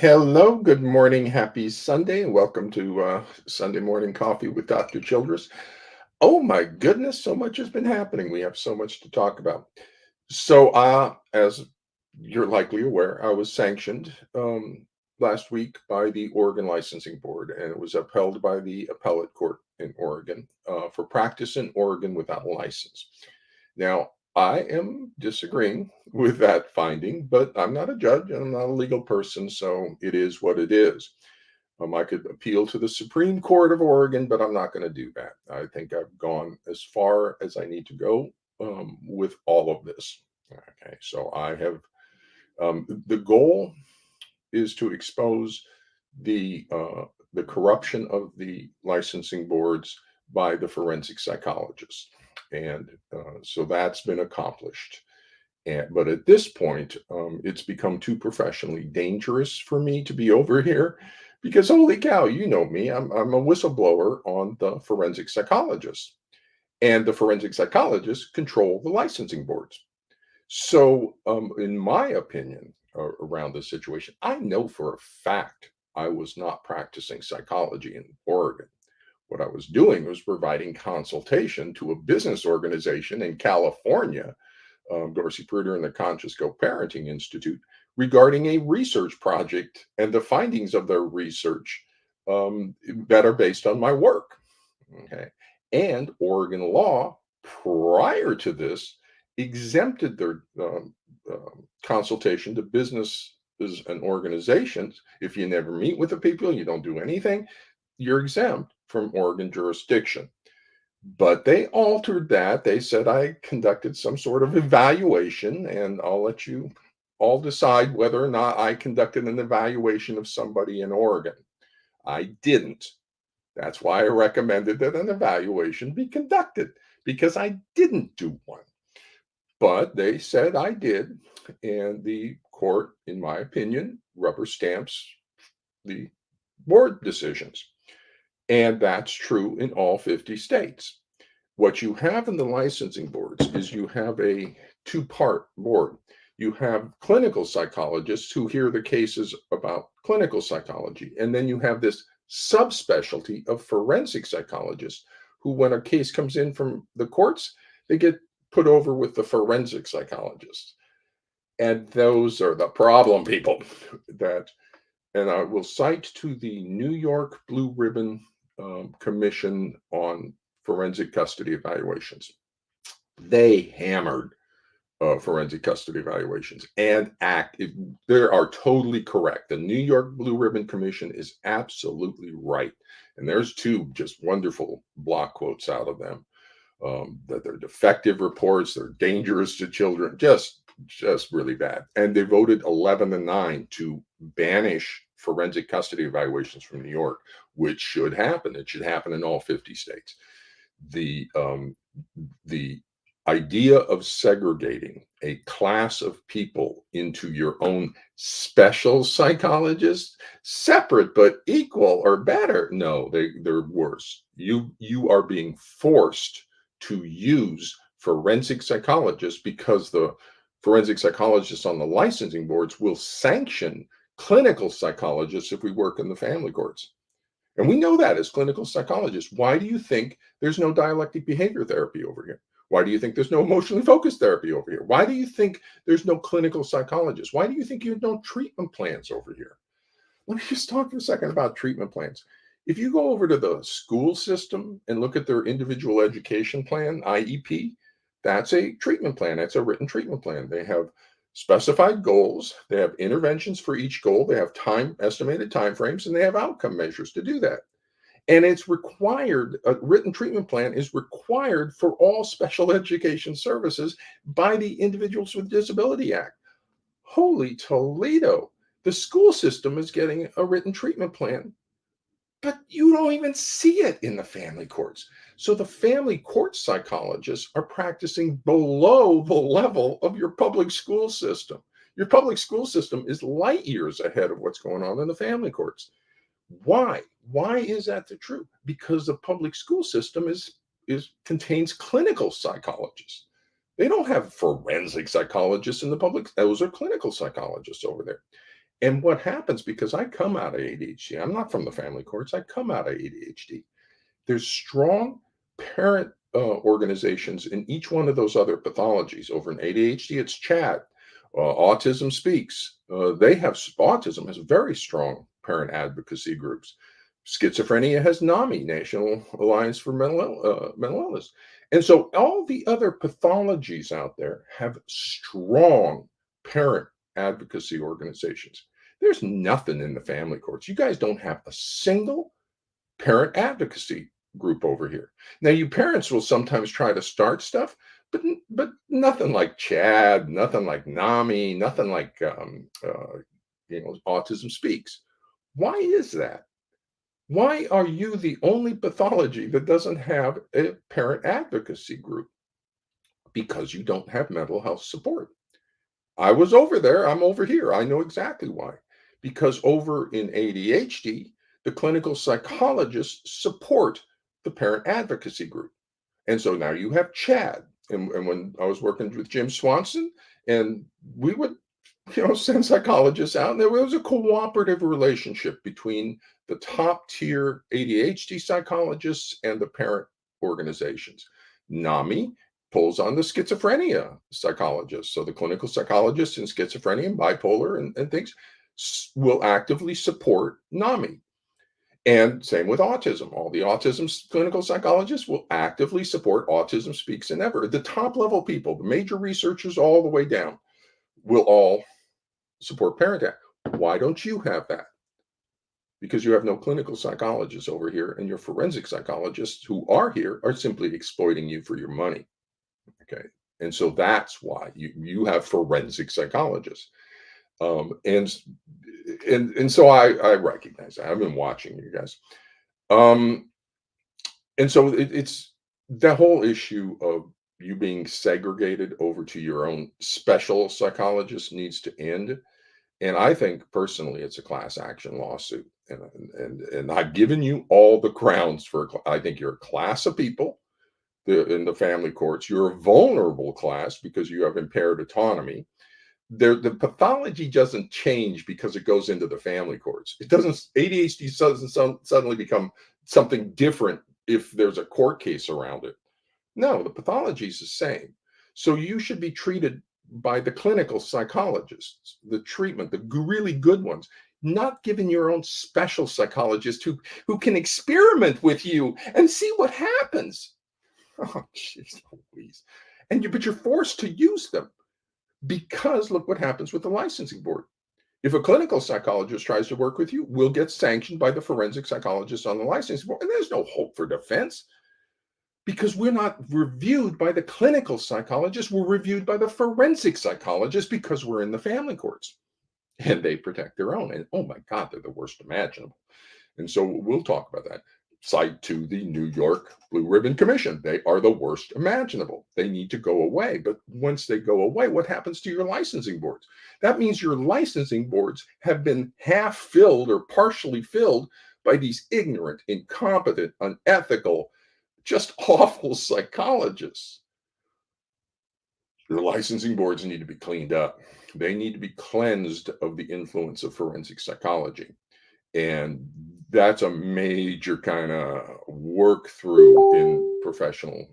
Hello, good morning, happy Sunday, and welcome to Sunday Morning Coffee with Dr. Childress. Oh my goodness, so much has been happening. We have so much to talk about. As you're likely aware, I was sanctioned last week by the Oregon Licensing Board, and it was upheld by the appellate court in Oregon for practice in Oregon without a license. Now, I am disagreeing with that finding, but I'm not a judge and I'm not a legal person, so it is what it is. I could appeal to the Supreme Court of Oregon, but I'm not going to do that. I think I've gone as far as I need to go with all of this. Okay, so I have the goal is to expose the corruption of the licensing boards by the forensic psychologists, and so that's been accomplished. But at this point, it's become too professionally dangerous for me to be over here because holy cow, you know me, I'm a whistleblower on the forensic psychologists, and the forensic psychologists control the licensing boards. So, in my opinion, around this situation, I know for a fact I was not practicing psychology in Oregon. What I was doing was providing consultation to a business organization in California, Dorsey Pruder and the Conscious Co-Parenting Institute, regarding a research project and the findings of their research that are based on my work. Okay. And Oregon law prior to this exempted their consultation to businesses and organizations. If you never meet with the people, you don't do anything, you're exempt from Oregon jurisdiction. But they altered that. They said I conducted some sort of evaluation, and I'll let you all decide whether or not I conducted an evaluation of somebody in Oregon. I didn't. That's why I recommended that an evaluation be conducted because I didn't do one. But they said I did. And the court, in my opinion, rubber stamps the board decisions. And that's true in all 50 states. What you have in the licensing boards is you have a two-part board. You have clinical psychologists who hear the cases about clinical psychology, and then you have this subspecialty of forensic psychologists who, when a case comes in from the courts, they get put over with the forensic psychologists. And those are the problem people that, and I will cite to the New York Blue Ribbon Commission on Forensic Custody Evaluations. They hammered forensic custody evaluations and they are totally correct. The New York Blue Ribbon Commission is absolutely right. And there's two just wonderful block quotes out of them, that they're defective reports, they're dangerous to children, just really bad. And they voted 11-9 to banish forensic custody evaluations from New York, which should happen. It should happen in all 50 states. The idea of segregating a class of people into your own special psychologists, separate but equal or better, no, they're worse. You are being forced to use forensic psychologists because the forensic psychologists on the licensing boards will sanction clinical psychologists if we work in the family courts. And we know that as clinical psychologists. Why do you think there's no dialectic behavior therapy over here? Why do you think there's no emotionally focused therapy over here? Why do you think there's no clinical psychologists? Why do you think you have no treatment plans over here? Let me just talk for a second about treatment plans. If you go over to the school system and look at their individual education plan, IEP, that's a treatment plan. That's a written treatment plan. They have specified goals, they have interventions for each goal, they have estimated timeframes, and they have outcome measures to do that. And it's required, a written treatment plan is required for all special education services by the Individuals with Disability Act. Holy Toledo. The school system is getting a written treatment plan, but you don't even see it in the family courts. So the family court psychologists are practicing below the level of your public school system. Your public school system is light years ahead of what's going on in the family courts. Why? Why is that the truth? Because the public school system is contains clinical psychologists. They don't have forensic psychologists in the public. Those are clinical psychologists over there. And what happens, because I come out of ADHD, I'm not from the family courts, I come out of ADHD. There's strong parent organizations in each one of those other pathologies. Over in ADHD, it's CHAD. Autism Speaks. Autism has very strong parent advocacy groups. Schizophrenia has NAMI, National Alliance for Mental Illness. And so all the other pathologies out there have strong parent advocacy organizations. There's nothing in the family courts. You guys don't have a single parent advocacy group over here. Now, you parents will sometimes try to start stuff, but nothing like Chad, nothing like NAMI, nothing like Autism Speaks. Why is that? Why are you the only pathology that doesn't have a parent advocacy group? Because you don't have mental health support. I was over there. I'm over here. I know exactly why. Because over in ADHD, the clinical psychologists support the parent advocacy group. And so now you have Chad. And when I was working with Jim Swanson, and we would, send psychologists out, and there was a cooperative relationship between the top tier ADHD psychologists and the parent organizations. NAMI pulls on the schizophrenia psychologists. So the clinical psychologists in schizophrenia and bipolar and things will actively support NAMI. And same with autism. All the autism clinical psychologists will actively support Autism Speaks and Ever. The top level people, the major researchers all the way down, will all support Parent Act. Why don't you have that? Because you have no clinical psychologists over here, and your forensic psychologists who are here are simply exploiting you for your money. Okay. And so that's why you have forensic psychologists. And so I recognize that. I've been watching you guys. And so it's the whole issue of you being segregated over to your own special psychologist needs to end. And I think personally, it's a class action lawsuit. And I've given you all the grounds for. I think you're a class of people in the family courts. You're a vulnerable class because you have impaired autonomy. The pathology doesn't change because it goes into the family courts. It doesn't. ADHD doesn't suddenly become something different if there's a court case around it. No, the pathology is the same. So you should be treated by the clinical psychologists, the treatment, the really good ones, not given your own special psychologist who can experiment with you and see what happens. Oh, jeez Louise. But you're forced to use them because look what happens with the licensing board. If a clinical psychologist tries to work with you, we'll get sanctioned by the forensic psychologist on the licensing board. And there's no hope for defense because we're not reviewed by the clinical psychologist. We're reviewed by the forensic psychologist because we're in the family courts and they protect their own. And oh my God, they're the worst imaginable. And so we'll talk about that. Cite to the New York Blue Ribbon Commission. They are the worst imaginable. They need to go away. But once they go away, what happens to your licensing boards? That means your licensing boards have been half filled or partially filled by these ignorant, incompetent, unethical, just awful psychologists. Your licensing boards need to be cleaned up. They need to be cleansed of the influence of forensic psychology. And that's a major kind of work through in professional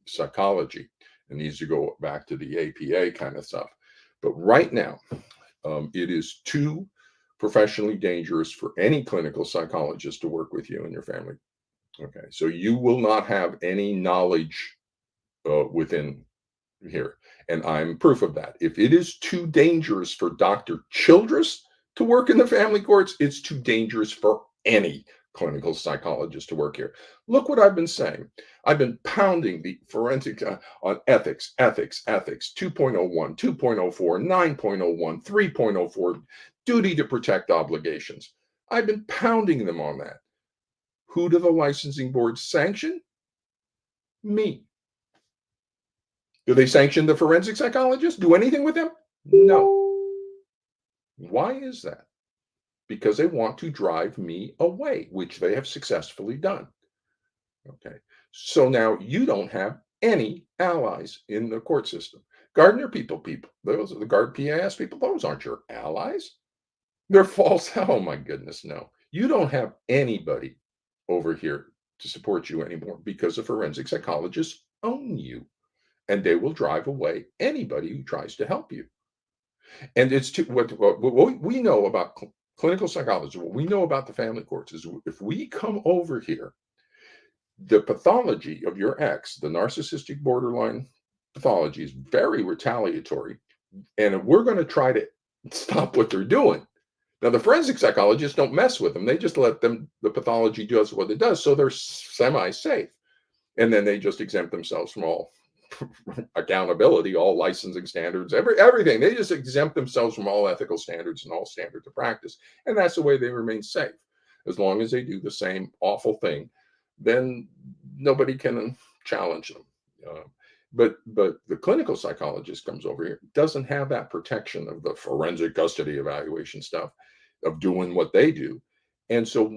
psychology. It needs to go back to the APA kind of stuff. But right now, it is too professionally dangerous for any clinical psychologist to work with you and your family. Okay, so you will not have any knowledge within here. And I'm proof of that. If it is too dangerous for Dr. Childress to work in the family courts, it's too dangerous for any clinical psychologist to work here. Look what I've been saying. I've been pounding the forensic on ethics, 2.01, 2.04, 9.01, 3.04, duty to protect obligations. I've been pounding them on that. Who do the licensing boards sanction? Me. Do they sanction the forensic psychologists? Do anything with them? No. Why is that? Because they want to drive me away, which they have successfully done. Okay. So now you don't have any allies in the court system. Gardner people, those are the Guard PAS people, those aren't your allies. They're false. Oh my goodness, no. You don't have anybody over here to support you anymore because the forensic psychologists own you and they will drive away anybody who tries to help you. And it's to what we know about clinical psychology, what we know about the family courts is if we come over here, the pathology of your ex, the narcissistic borderline pathology, is very retaliatory. And we're going to try to stop what they're doing. Now, the forensic psychologists don't mess with them. They just let them, the pathology does what it does. So they're semi safe. And then they just exempt themselves from all accountability, all licensing standards, everything. They just exempt themselves from all ethical standards and all standards of practice. And that's the way they remain safe. As long as they do the same awful thing, then nobody can challenge them. Uh, but the clinical psychologist comes over here, doesn't have that protection of the forensic custody evaluation stuff of doing what they do. And so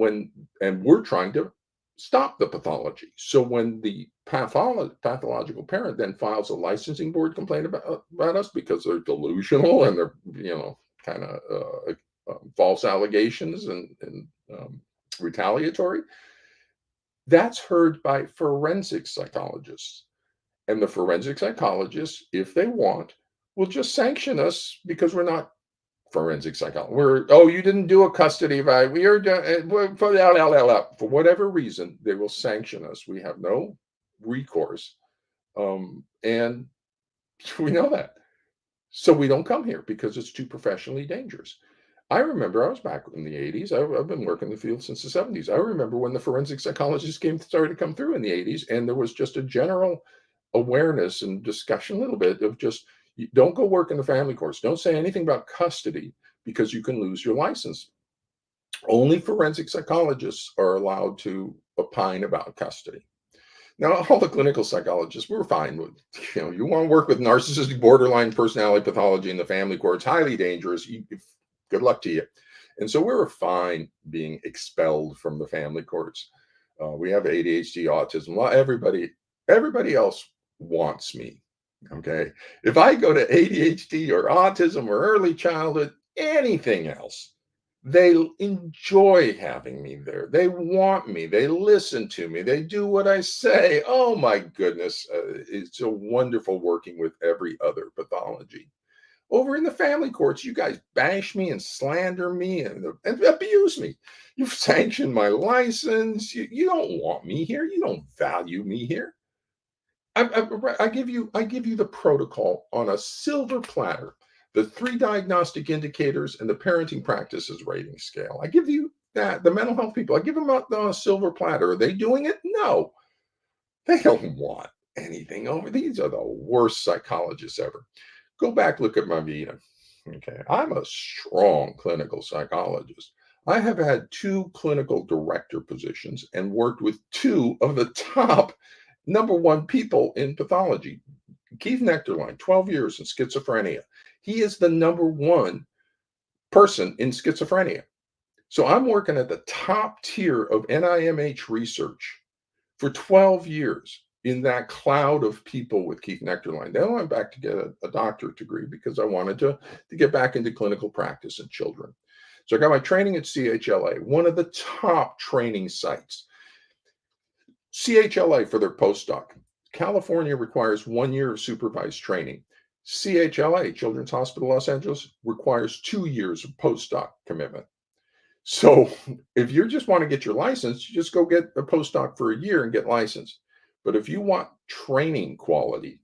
and we're trying to stop the pathology. So when the pathological parent then files a licensing board complaint about us because they're delusional and they're, kind of false allegations and retaliatory, that's heard by forensic psychologists. And the forensic psychologists, if they want, will just sanction us because we're not forensic psychology. You didn't do a custody evaluation. For whatever reason, they will sanction us. We have no recourse. And we know that. So we don't come here because it's too professionally dangerous. I remember I was back in the 80s. I've been working in the field since the 70s. I remember when the forensic psychologists started to come through in the 80s, and there was just a general awareness and discussion a little bit of just don't go work in the family courts. Don't say anything about custody because you can lose your license. Only forensic psychologists are allowed to opine about custody. Now, all the clinical psychologists, we're fine with, you want to work with narcissistic borderline personality pathology in the family courts, highly dangerous. Good luck to you. And so we were fine being expelled from the family courts. We have ADHD, autism. Well, everybody else wants me. Okay. If I go to ADHD or autism or early childhood, anything else, they enjoy having me there. They want me. They listen to me. They do what I say. Oh my goodness. It's so wonderful working with every other pathology. Over in the family courts, you guys bash me and slander me and abuse me. You've sanctioned my license. You don't want me here. You don't value me here. I give you the protocol on a silver platter, the 3 diagnostic indicators and the parenting practices rating scale. I give you that. The mental health people, I give them on a silver platter. Are they doing it? No, they don't want anything over. These are the worst psychologists ever. Go back, look at my Vita. Okay, I'm a strong clinical psychologist. I have had 2 clinical director positions and worked with 2 of the top number 1 people in pathology. Keith Nectarline, 12 years in schizophrenia. He is the number 1 person in schizophrenia. So I'm working at the top tier of NIMH research for 12 years in that cloud of people with Keith Nectarline. Then I went back to get a doctorate degree because I wanted to get back into clinical practice in children. So I got my training at CHLA, one of the top training sites. CHLA for their postdoc. California requires 1 year of supervised training. CHLA, Children's Hospital Los Angeles, requires 2 years of postdoc commitment. So if you just want to get your license, you just go get a postdoc for a year and get licensed. But if you want training quality,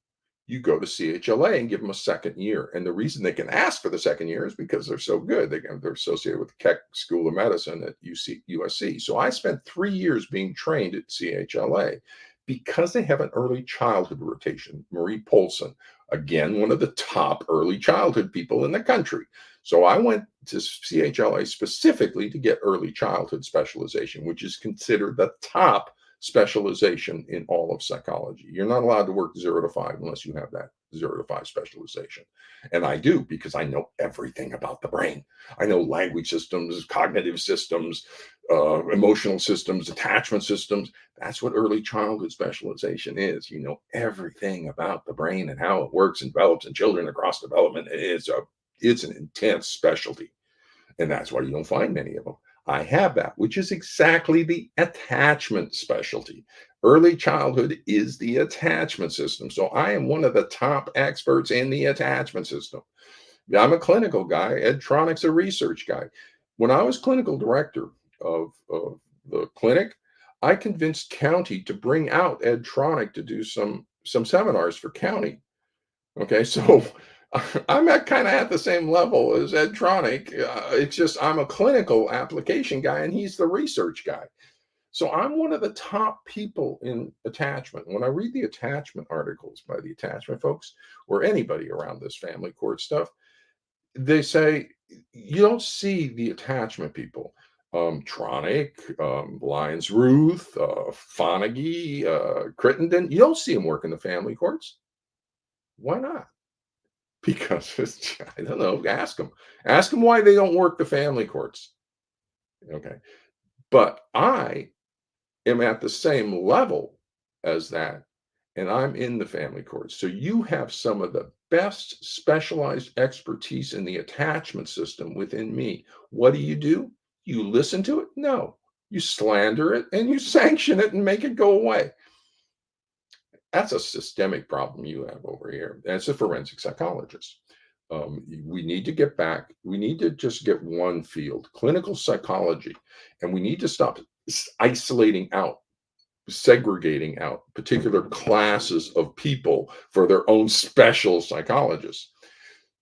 you go to CHLA and give them a second year. And the reason they can ask for the second year is because they're so good. They're associated with the Keck School of Medicine at USC. So I spent 3 years being trained at CHLA because they have an early childhood rotation. Marie Polson, again, one of the top early childhood people in the country. So I went to CHLA specifically to get early childhood specialization, which is considered the top specialization in all of psychology. You're not allowed to work 0 to 5 unless you have that 0 to 5 specialization. And I do because I know everything about the brain. I know language systems, cognitive systems, emotional systems, attachment systems. That's what early childhood specialization is. You know everything about the brain and how it works and develops in children across development. It's an intense specialty. And that's why you don't find many of them. I have that, which is exactly the attachment specialty. Early childhood is the attachment system. So I am one of the top experts in the attachment system. Yeah, I'm a clinical guy. Edtronic's a research guy. When I was clinical director of the clinic, I convinced county to bring out Edtronic to do some seminars for county. Okay, so I'm at kind of at the same level as Edtronic. It's just I'm a clinical application guy and he's the research guy. So I'm one of the top people in attachment. When I read the attachment articles by the attachment folks or anybody around this family court stuff, they say you don't see the attachment people. Tronic, Lyons Ruth, Fonagy, Crittenden. You don't see them work in the family courts. Why not? Because it's, I don't know. Ask them. Ask them why they don't work the family courts. Okay. But I am at the same level as that, and I'm in the family courts. So you have some of the best specialized expertise in the attachment system within me. What do? You listen to it? No. You slander it and you sanction it and make it go away. That's a systemic problem you have over here. That's a forensic psychologist. We need to get back. We need to just get one field, clinical psychology, and we need to stop isolating out, segregating out particular classes of people for their own special psychologists.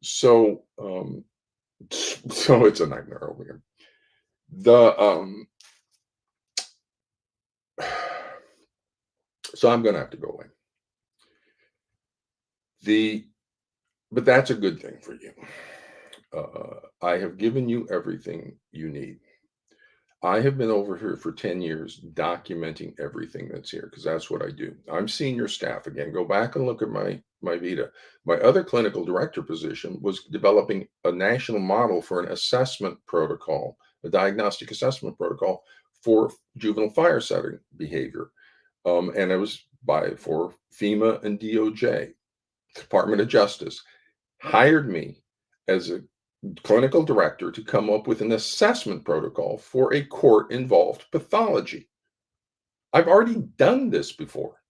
So, so it's a nightmare over here. The so I'm going to have to go away. But that's a good thing for you. I have given you everything you need. I have been over here for 10 years documenting everything that's here because that's what I do. I'm senior staff. Again, go back and look at my Vita. My other clinical director position was developing a national model for an assessment protocol, a diagnostic assessment protocol for juvenile fire setting behavior. And it was for FEMA and DOJ, Department of Justice, hired me as a clinical director to come up with an assessment protocol for a court involved pathology. I've already done this before.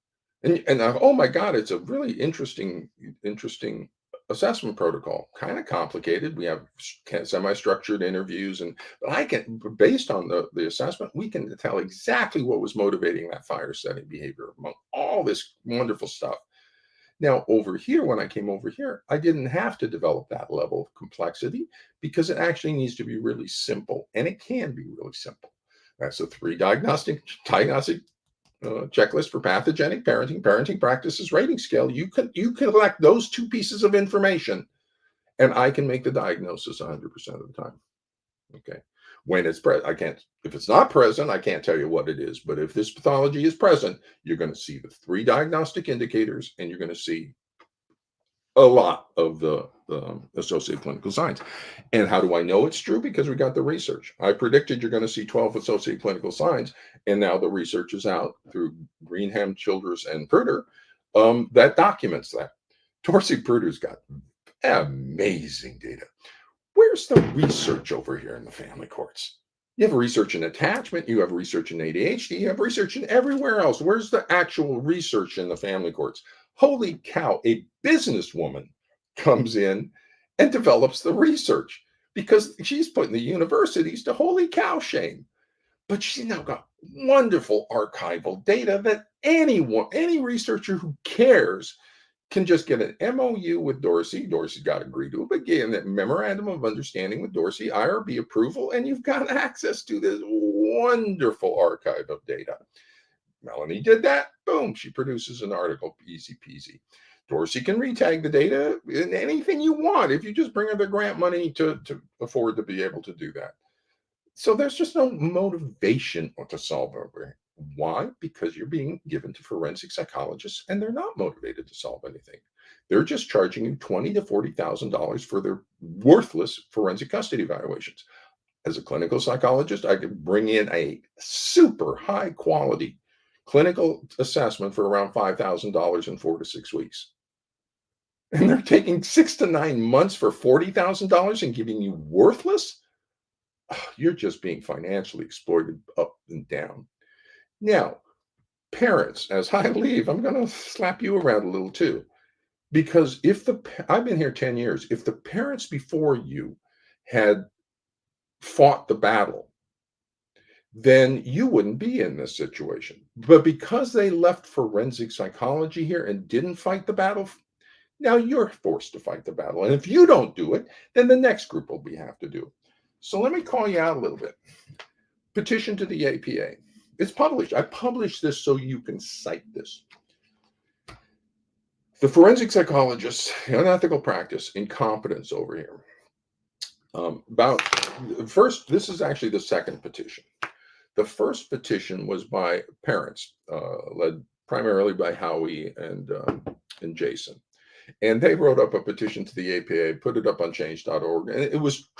Oh my God, it's a really interesting assessment protocol. Kind of complicated. We have semi-structured interviews, but I can, based on the assessment, we can tell exactly what was motivating that fire setting behavior among all this wonderful stuff. Now, over here, when I came over here, I didn't have to develop that level of complexity because it actually needs to be really simple, and it can be really simple. That's a 3 diagnostic checklist for pathogenic parenting practices rating scale. You collect those 2 pieces of information, and I can make the diagnosis 100% of the time. Okay. When it's present, I can't, if it's not present, I can't tell you what it is. But if this pathology is present, you're going to see the 3 diagnostic indicators and you're going to see a lot of the associated clinical signs. And how do I know it's true? Because we got the research. I predicted you're going to see 12 associated clinical signs. And now the research is out through Greenham, Childress, and Pruder that documents that. Dorsey Pruder's got amazing data. Where's the research over here in the family courts? You have research in attachment, you have research in ADHD, you have research in everywhere else. Where's the actual research in the family courts? Holy cow, a businesswoman comes in and develops the research because she's putting the universities to holy cow shame. But she's now got wonderful archival data that any researcher who cares can just get an MOU with Dorsey. Dorsey's got to agree to it. But again, that memorandum of understanding with Dorsey, IRB approval, and you've got access to this wonderful archive of data. Melanie did that. Boom, she produces an article. Easy peasy. Dorsey can retag the data in anything you want if you just bring her the grant money to afford to be able to do that. So there's just no motivation to solve over. Why? Because you're being given to forensic psychologists and they're not motivated to solve anything. They're just charging you $20,000 to $40,000 for their worthless forensic custody evaluations. As a clinical psychologist, I could bring in a super high quality clinical assessment for around $5,000 in 4 to 6 weeks. And they're taking 6 to 9 months for $40,000 and giving you worthless? you're just being financially exploited up and down. Now, parents, as I leave, I'm going to slap you around a little too. Because I've been here 10 years, if the parents before you had fought the battle, then you wouldn't be in this situation. But because they left forensic psychology here and didn't fight the battle, now you're forced to fight the battle. And if you don't do it, then the next group will have to do it. So let me call you out a little bit. Petition to the APA. It's published. I published this so you can cite this. The forensic psychologists, unethical practice, incompetence over here. About first, this is actually the second petition. The first petition was by parents, led primarily by Howie and Jason. And they wrote up a petition to the APA, put it up on change.org. And it was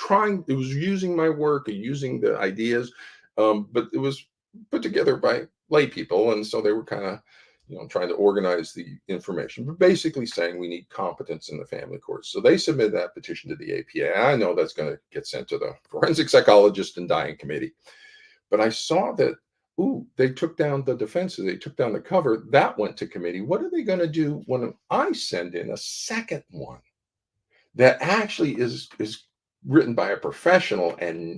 using my work and using the ideas, but it was put together by lay people. And so they were kind of, trying to organize the information, but basically saying we need competence in the family courts. So they submitted that petition to the APA. I know that's going to get sent to the forensic psychologist and dying committee. But I saw that, they took down the defenses, they took down the cover. That went to committee. What are they going to do when I send in a second one that actually is written by a professional and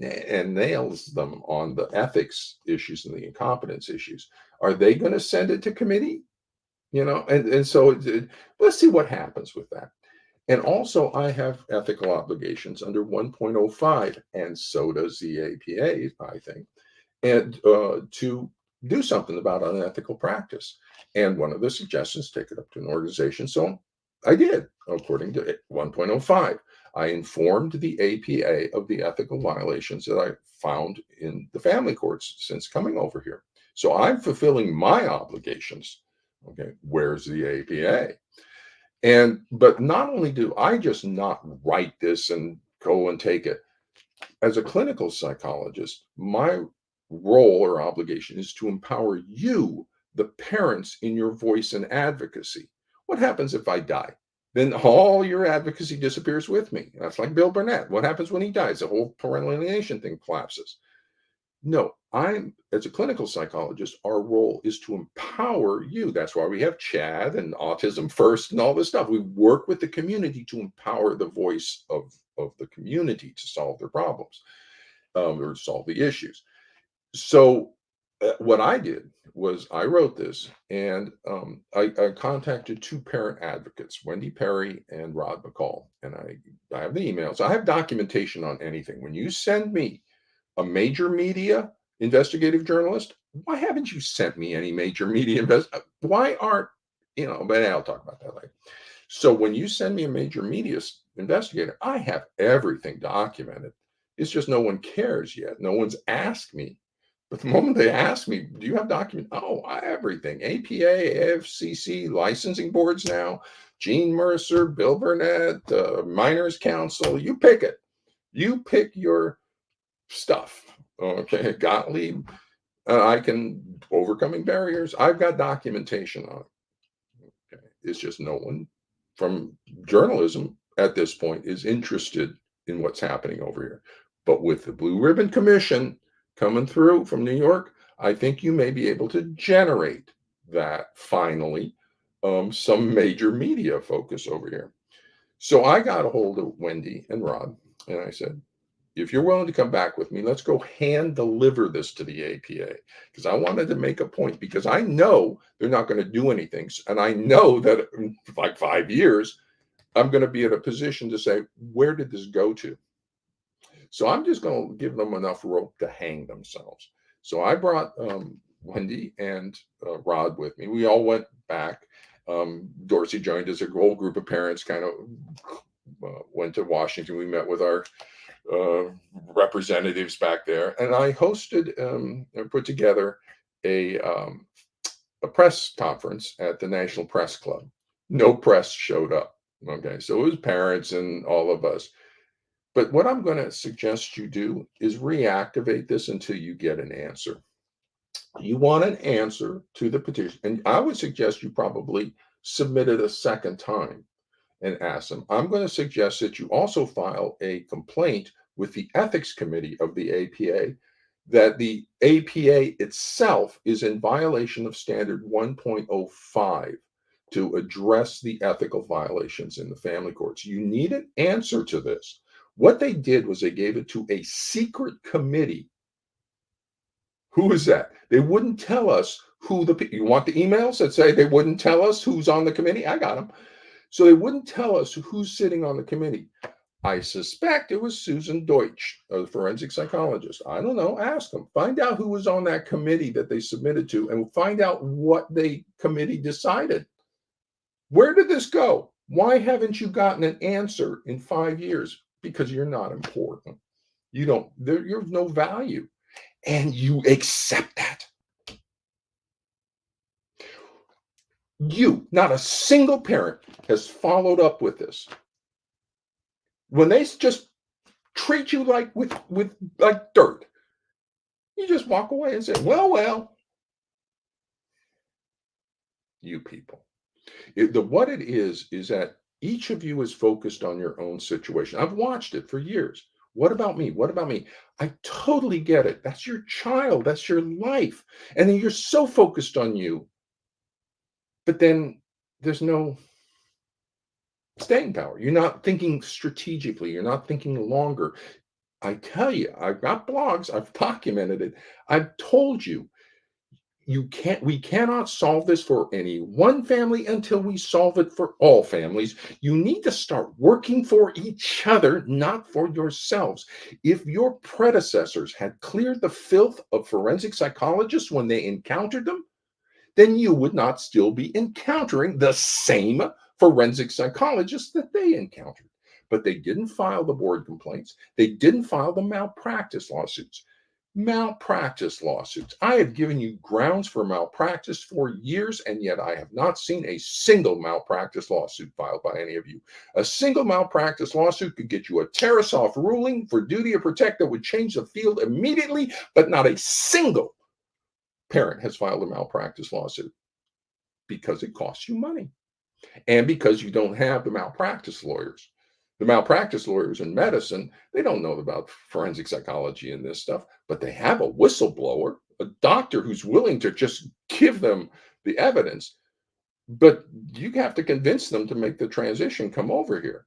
nails them on the ethics issues and the incompetence issues? Are they going to send it to committee? And so let's see what happens with that. And also, I have ethical obligations under 1.05, and so does the APA, I think, and to do something about unethical practice. And one of the suggestions, take it up to an organization. So I did, according to 1.05. I informed the APA of the ethical violations that I found in the family courts since coming over here. So I'm fulfilling my obligations. Okay, where's the APA? But not only do I just not write this and go and take it, as a clinical psychologist, my role or obligation is to empower you, the parents, in your voice and advocacy. What happens if I die? Then all your advocacy disappears with me. That's like Bill Burnett. What happens when he dies? The whole parental alienation thing collapses. No, as a clinical psychologist, our role is to empower you. That's why we have CHAD and Autism First and all this stuff. We work with the community to empower the voice of the community to solve their problems, or solve the issues. So what I did was I wrote this, and I contacted two parent advocates, Wendy Perry and Rod McCall, and I have the emails. I have documentation on anything. When you send me a major media investigative journalist, why haven't you sent me any major media why aren't, but I'll talk about that later. So when you send me a major media investigator, I have everything documented. It's just no one cares yet. No one's asked me. But the moment they ask me, do you have document? Oh, everything. APA, FCC, licensing boards now, Gene Mercer, Bill Burnett, Miners Council, you pick it. You pick your stuff. Okay, Gottlieb, I can overcoming barriers. I've got documentation on it. Okay, it's just no one from journalism at this point is interested in what's happening over here. But with the Blue Ribbon Commission coming through from New York, I think you may be able to generate that finally, some major media focus over here. So I got a hold of Wendy and Rod, and I said, if you're willing to come back with me, let's go hand deliver this to the APA, because I wanted to make a point, because I know they're not going to do anything. And I know that in like 5 years, I'm going to be in a position to say, where did this go to? So I'm just going to give them enough rope to hang themselves. So I brought Wendy and Rod with me. We all went back. Dorsey joined us. A whole group of parents kind of went to Washington. We met with our representatives back there, and I hosted and put together a press conference at the National Press Club. No press showed up. Okay, so it was parents and all of us. But what I'm going to suggest you do is reactivate this until you get an answer. You want an answer to the petition, and I would suggest you probably submit it a second time and ask them. I'm going to suggest that you also file a complaint with the ethics committee of the APA that the APA itself is in violation of standard 1.05 to address the ethical violations in the family courts. You need an answer to this. What they did was they gave it to a secret committee. Who is that? They wouldn't tell us who you want the emails that say they wouldn't tell us who's on the committee? I got them. So they wouldn't tell us who's sitting on the committee. I suspect it was Susan Deutsch, a forensic psychologist. I don't know. Ask them. Find out who was on that committee that they submitted to and find out what the committee decided. Where did this go? Why haven't you gotten an answer in 5 years? Because you're not important. You're of no value. And you accept that. Not a single parent has followed up with this. When they just treat you like with like dirt, you just walk away and say, well, you people. What it is that each of you is focused on your own situation. I've watched it for years. What about me? What about me? I totally get it. That's your child. That's your life. And then you're so focused on you. But then there's no staying power. You're not thinking strategically. You're not thinking longer. I tell you, I've got blogs. I've documented it. I've told you, we cannot solve this for any one family until we solve it for all families. You need to start working for each other, not for yourselves. If your predecessors had cleared the filth of forensic psychologists when they encountered them, then you would not still be encountering the same forensic psychologists that they encountered. But they didn't file the board complaints. They didn't file the malpractice lawsuits. Malpractice lawsuits. I have given you grounds for malpractice for years, and yet I have not seen a single malpractice lawsuit filed by any of you. A single malpractice lawsuit could get you a Tarasoff ruling for duty to protect that would change the field immediately, but not a single parent has filed a malpractice lawsuit because it costs you money and because you don't have the malpractice lawyers. The malpractice lawyers in medicine, they don't know about forensic psychology and this stuff, but they have a whistleblower, a doctor who's willing to just give them the evidence. But you have to convince them to make the transition come over here.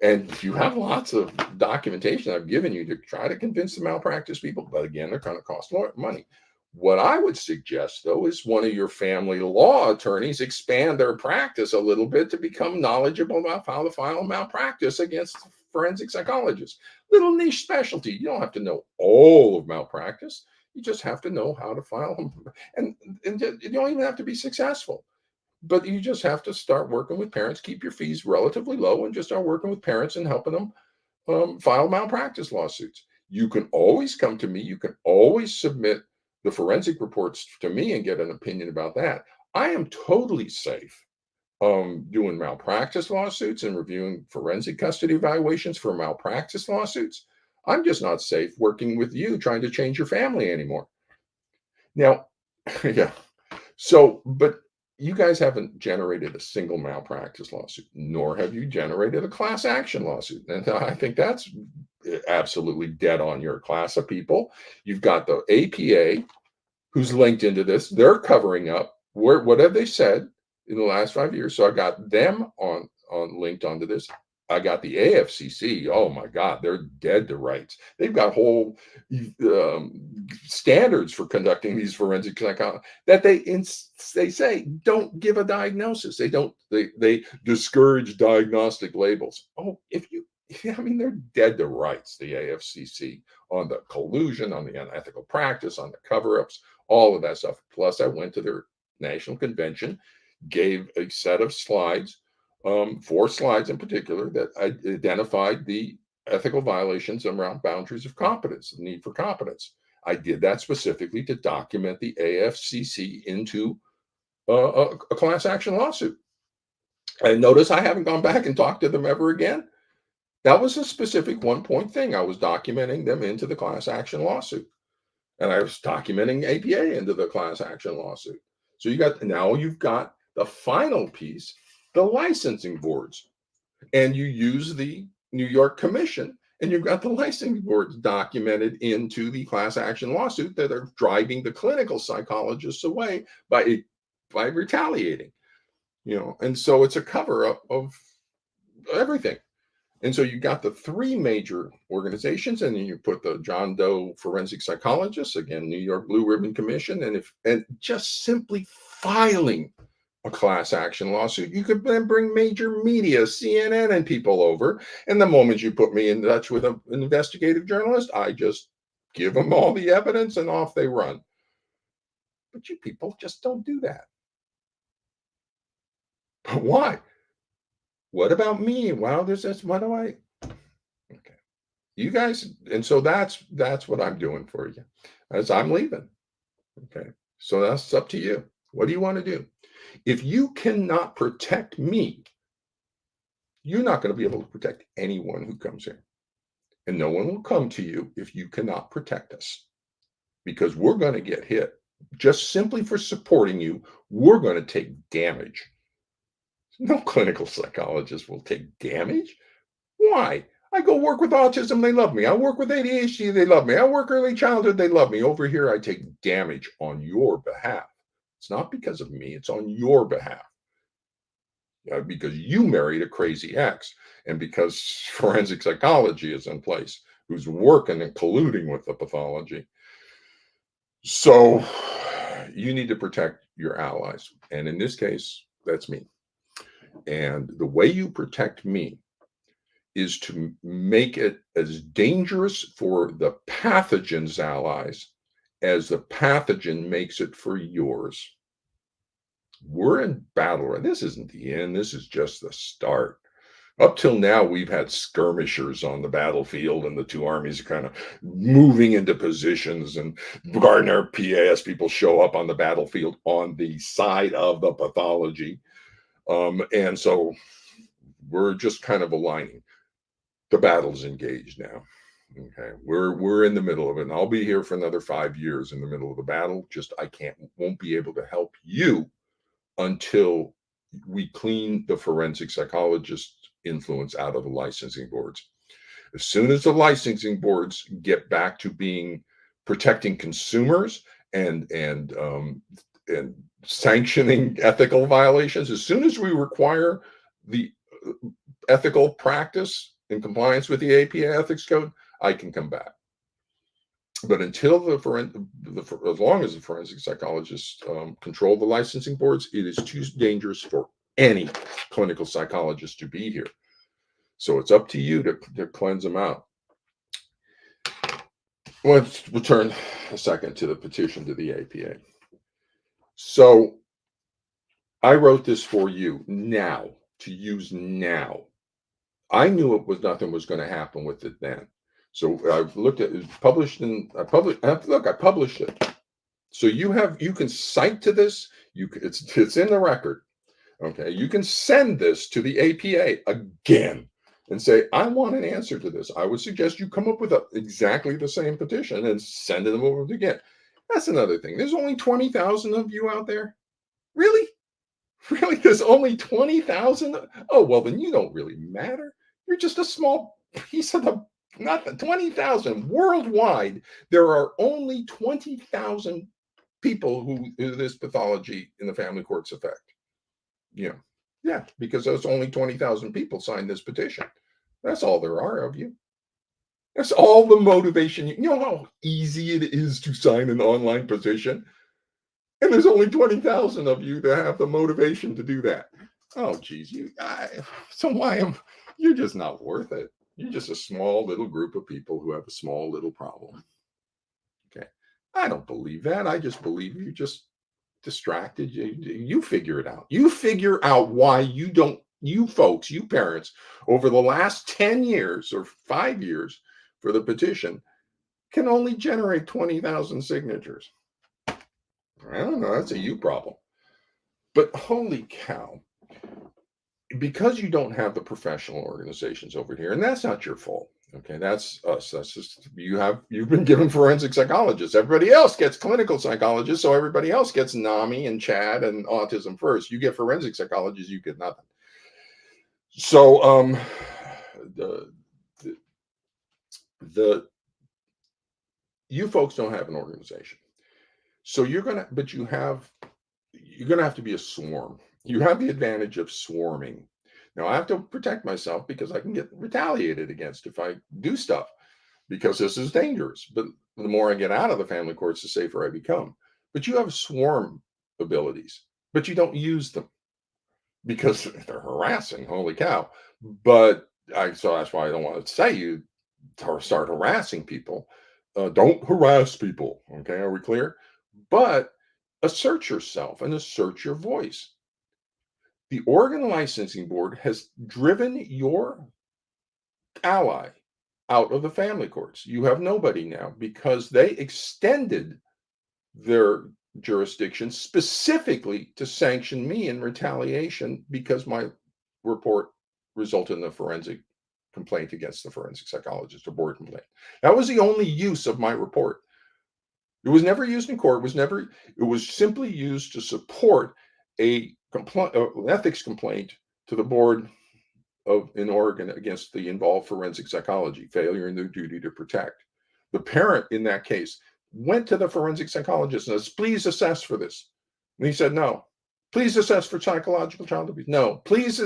And you have lots of documentation I've given you to try to convince the malpractice people, but again, they're going to cost money. What I would suggest, though, is one of your family law attorneys expand their practice a little bit to become knowledgeable about how to file malpractice against forensic psychologists. Little niche specialty. You don't have to know all of malpractice. You just have to know how to file them. And you don't even have to be successful. But you just have to start working with parents, keep your fees relatively low, and just start working with parents and helping them file malpractice lawsuits. You can always come to me. You can always submit the forensic reports to me and get an opinion about that. I am totally safe doing malpractice lawsuits and reviewing forensic custody evaluations for malpractice lawsuits. I'm just not safe working with you trying to change your family anymore. Now, yeah. So, but you guys haven't generated a single malpractice lawsuit, nor have you generated a class action lawsuit. And I think that's absolutely dead on your class of people. You've got the APA who's linked into this. They're covering up. What have they said in the last 5 years? So I got them on linked onto this. I got the AFCC. Oh my God, they're dead to rights. They've got whole standards for conducting these forensic psychology that they say don't give a diagnosis. They discourage diagnostic labels. Oh, they're dead to rights. The AFCC on the collusion, on the unethical practice, on the cover-ups, all of that stuff. Plus, I went to their national convention, gave a set of slides. 4 slides in particular that identified the ethical violations around boundaries of competence, the need for competence. I did that specifically to document the AFCC into a class action lawsuit. And notice I haven't gone back and talked to them ever again. That was a specific 1-point thing. I was documenting them into the class action lawsuit. And I was documenting APA into the class action lawsuit. So you've got the final piece, the licensing boards, and you use the New York Commission, And you've got the licensing boards documented into the class action lawsuit that are driving the clinical psychologists away by retaliating, and so it's a cover up of everything. And so you got the three major organizations, and then you put the John Doe forensic psychologists, again, New York Blue Ribbon Commission, and just simply filing a class action lawsuit, you could then bring major media, CNN and people over. And the moment you put me in touch with an investigative journalist, I just give them all the evidence and off they run. But you people just don't do that. But why? What about me? Wow, there's this. What do I? Okay, you guys, and so that's what I'm doing for you, as I'm leaving. Okay, so that's up to you. What do you want to do? If you cannot protect me, you're not going to be able to protect anyone who comes here, and no one will come to you if you cannot protect us, because we're going to get hit just simply for supporting you. We're going to take damage. No clinical psychologist will take damage. Why? I go work with autism, they love me. I work with ADHD, they love me. I work early childhood, they love me. Over here, I take damage on your behalf. It's not because of me, it's on your behalf. Because you married a crazy ex, and because forensic psychology is in place, who's working and colluding with the pathology. So you need to protect your allies. And in this case, that's me. And the way you protect me is to make it as dangerous for the pathogen's allies as the pathogen makes it for yours. We're in battle, right? This isn't the end. This is just the start. Up till now, we've had skirmishers on the battlefield, and the two armies are kind of moving into positions. And Gardner PAS people show up on the battlefield on the side of the pathology. And so we're just kind of aligning. The battle's engaged now. Okay, we're in the middle of it, and I'll be here for another 5 years in the middle of the battle. Just I won't be able to help you until we clean the forensic psychologist influence out of the licensing boards. As soon as the licensing boards get back to being protecting consumers and sanctioning ethical violations, as soon as we require the ethical practice in compliance with the APA ethics code, I can come back. But until as long as the forensic psychologists control the licensing boards, it is too dangerous for any clinical psychologist to be here. So it's up to you to cleanse them out. Let's return a second to the petition to the APA. So I wrote this for you now, to use now. I knew nothing was going to happen with it then. So I've looked at it, I published it. So you can cite to this. It's in the record. Okay, you can send this to the APA again and say, I want an answer to this. I would suggest you come up with exactly the same petition and send them over again. That's another thing. There's only 20,000 of you out there. Really? Really? There's only 20,000? Oh, well, then you don't really matter. You're just a small piece of not the 20,000 worldwide. There are only 20,000 people who this pathology in the family courts affect. Yeah, because there's only 20,000 people signed this petition. That's all there are of you. That's all the motivation. You know how easy it is to sign an online petition? And there's only 20,000 of you that have the motivation to do that. Oh, geez, you're just not worth it. You're just a small little group of people who have a small little problem. Okay. I don't believe that. I just believe you're just distracted. You figure it out. You figure out why you folks, you parents, over the last 10 years or 5 years for the petition can only generate 20,000 signatures. I don't know. That's a you problem. But holy cow. Because you don't have the professional organizations over here, and that's not your fault. Okay, that's us. That's just you've been given forensic psychologists. Everybody else gets clinical psychologists, so everybody else gets NAMI and CHAD and autism first. You get forensic psychologists, you get nothing. So The You folks don't have an organization. So you're gonna have to be a swarm. You have the advantage of swarming. Now I have to protect myself because I can get retaliated against if I do stuff because this is dangerous. But the more I get out of the family courts, the safer I become. But you have swarm abilities, but you don't use them because they're harassing. Holy cow! But so that's why I don't want to say you start harassing people. Don't harass people. Okay, are we clear? But assert yourself and assert your voice. The Oregon Licensing Board has driven your ally out of the family courts. You have nobody now because they extended their jurisdiction specifically to sanction me in retaliation because my report resulted in a forensic complaint against the forensic psychologist, a board complaint. That was the only use of my report. It was never used in court. It was simply used to support an ethics complaint to the board of in Oregon against the involved forensic psychology, failure in their duty to protect. The parent in that case went to the forensic psychologist and says, please assess for this. And he said, no. Please assess for psychological child abuse. No. Please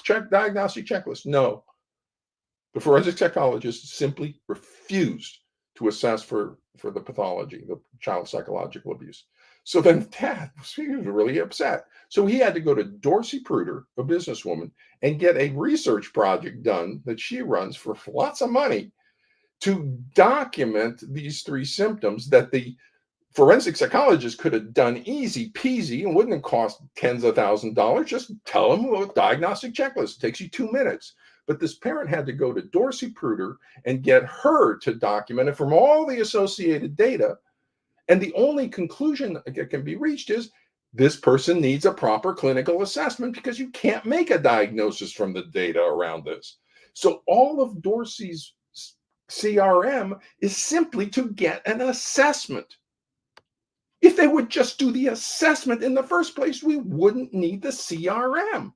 check diagnostic checklist. No. The forensic psychologist simply refused to assess for the pathology, the child psychological abuse. So then dad was really upset. So he had to go to Dorsey Pruder, a businesswoman, and get a research project done that she runs for lots of money to document these three symptoms that the forensic psychologist could have done easy peasy and wouldn't have cost tens of thousands of dollars. Just tell them a diagnostic checklist. It takes you 2 minutes. But this parent had to go to Dorsey Pruder and get her to document it from all the associated data. And the only conclusion that can be reached is this person needs a proper clinical assessment because you can't make a diagnosis from the data around this. So all of Dorsey's CRM is simply to get an assessment. If they would just do the assessment in the first place, we wouldn't need the CRM.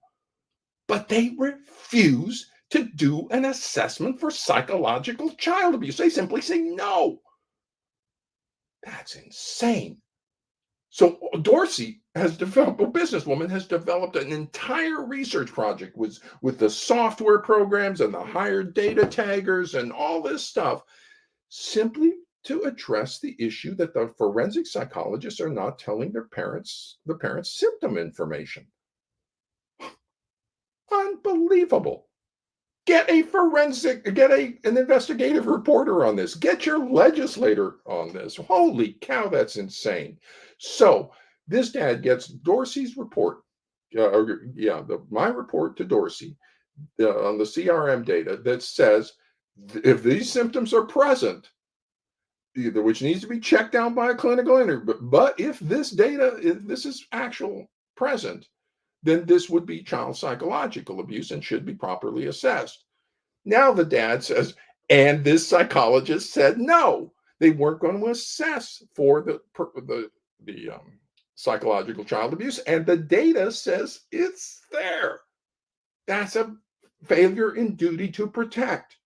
But they refuse to do an assessment for psychological child abuse. They simply say no. That's insane. So Dorsey has developed, a businesswoman has developed an entire research project with the software programs and the hired data taggers and all this stuff, simply to address the issue that the forensic psychologists are not telling the parents symptom information. Unbelievable. Get an investigative reporter on this. Get your legislator on this. Holy cow, that's insane. So this dad gets Dorsey's report. My report to Dorsey on the CRM data that says if these symptoms are present, either which needs to be checked out by a clinical interview, but if this is actual present, then this would be child psychological abuse and should be properly assessed. Now the dad says, and this psychologist said no, they weren't going to assess for the psychological child abuse, and the data says it's there. That's a failure in duty to protect.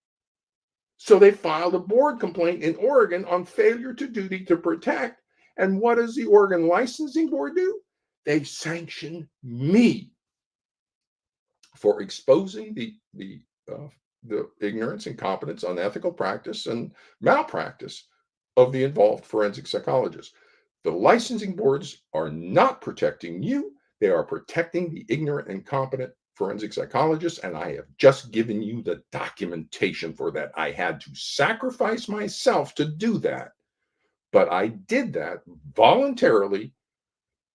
So they filed a board complaint in Oregon on failure to duty to protect. And what does the Oregon Licensing Board do? They sanction me for exposing the ignorance, incompetence, unethical practice, and malpractice of the involved forensic psychologists. The licensing boards are not protecting you. They are protecting the ignorant, incompetent forensic psychologists, and I have just given you the documentation for that. I had to sacrifice myself to do that, but I did that voluntarily